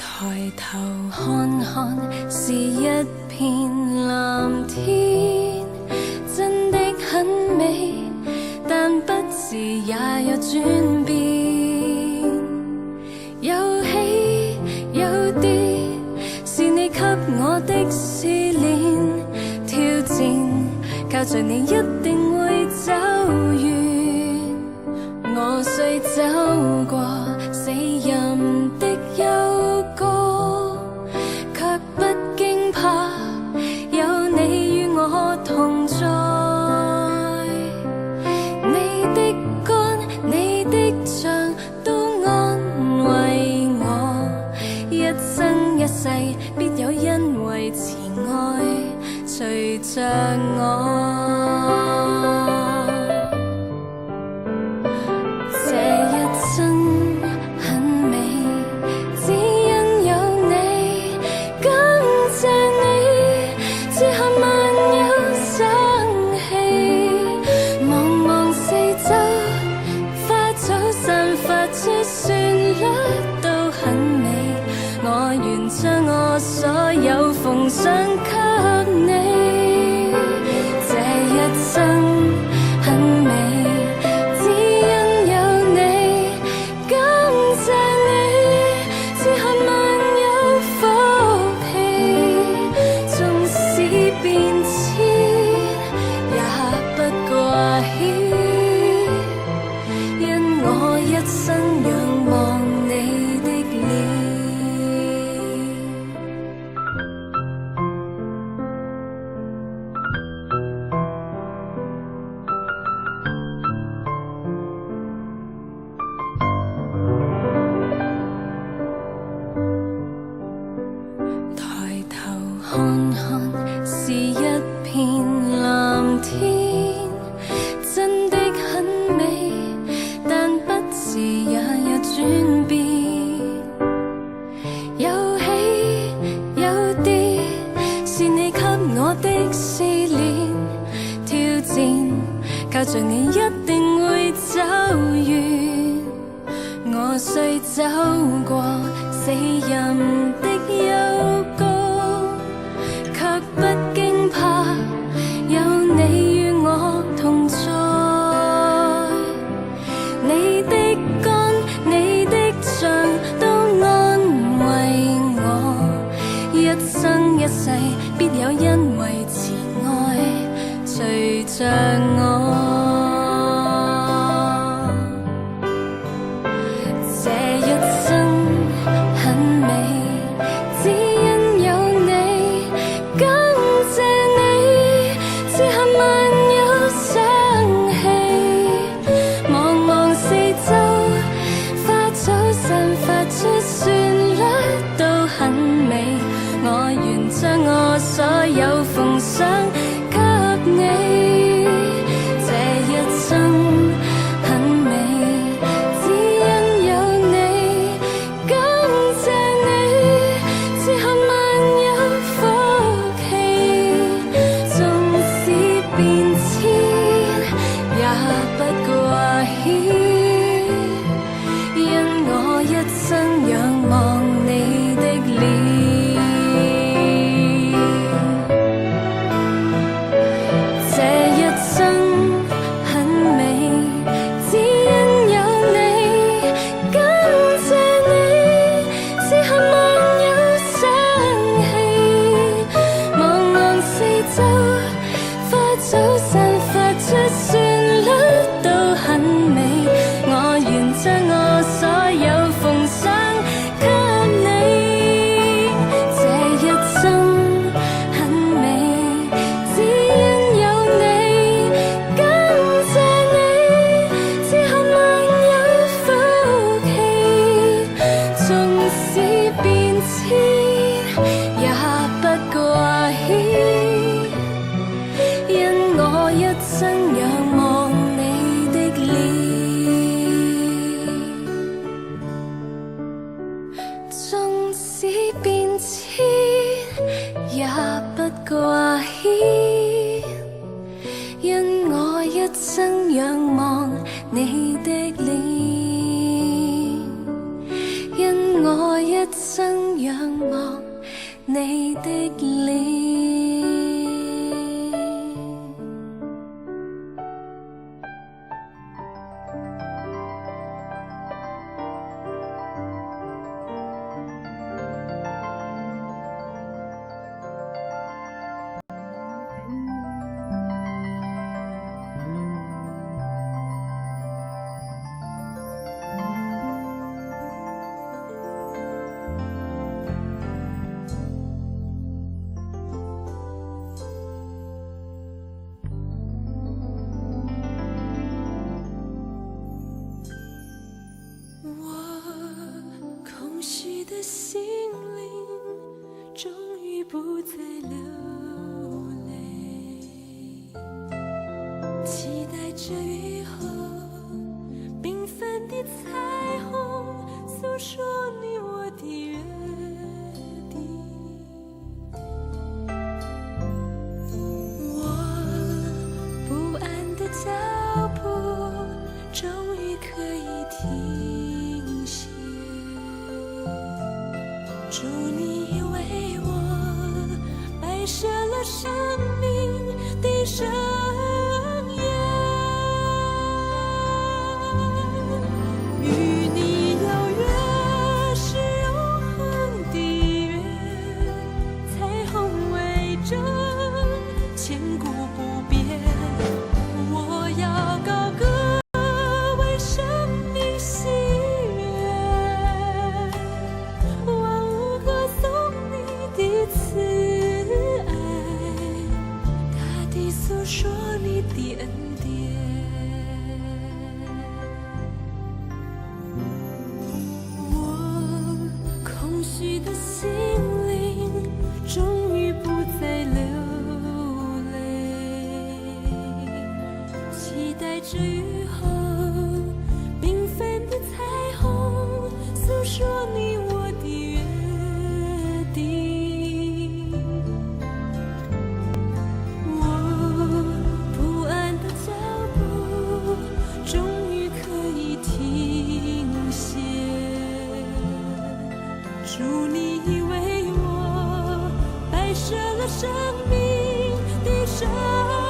抬頭看看，是一片藍天，真的很美，但不時也有轉變，有起有跌，是你給我的試煉挑戰，靠着你一定會走遠。我雖走過死蔭的幽谷，卻不驚怕，有你與我同在。你的竿，你的杖都安慰我，一生一世必有恩惠慈愛隨着我。將我所有奉上給你，這一生很美，只因有你，感謝你賜下萬有福氣，縱使變遷也不掛牽，因我一生仰望你的臉。看看，是一片藍天，真的很美，但不時也有轉變，有起有跌，是你給我的試煉挑戰，靠着你一定會走遠。我雖走過死蔭的幽谷，卻不驚怕，有你與我同在。你的竿，你的杖都安慰我，一生一世必有恩惠慈愛隨着我。這一生很美，只因有你，感謝你賜下萬有生氣，望望四周，花草散發出旋律都很美，我願將我所有奉上給你，這一生很美，只因有你，感謝你賜下萬有福氣，縱使變遷也不掛牽，因我一生仰望你的臉。這一生很美，只因有你，感謝你賜下萬有生氣，望望四周，花草散發出旋律都很美，我願將我所有奉上給你，這一生很美，只因有你，感謝你賜下萬有福氣，縱使變遷也不掛牽，因我一生仰望你的臉，縱使變遷也不掛牽，因我一生仰望你的臉，因我一一生仰望你的臉。的心靈終於不再流淚，期待着雨後繽紛的彩虹，訴說你我的約定。我不安的腳步終於可以停歇，祝你為我擺設了生命的盛宴，與你有約是永恆的約，彩虹為證，千古不變。我要高歌為生命喜悅，慈愛，大地訴說你的恩典。我空虛的心靈終於不再流淚，期待着雨後繽紛的彩虹，訴說你我的約定。祝你為我擺設了生命的盛宴。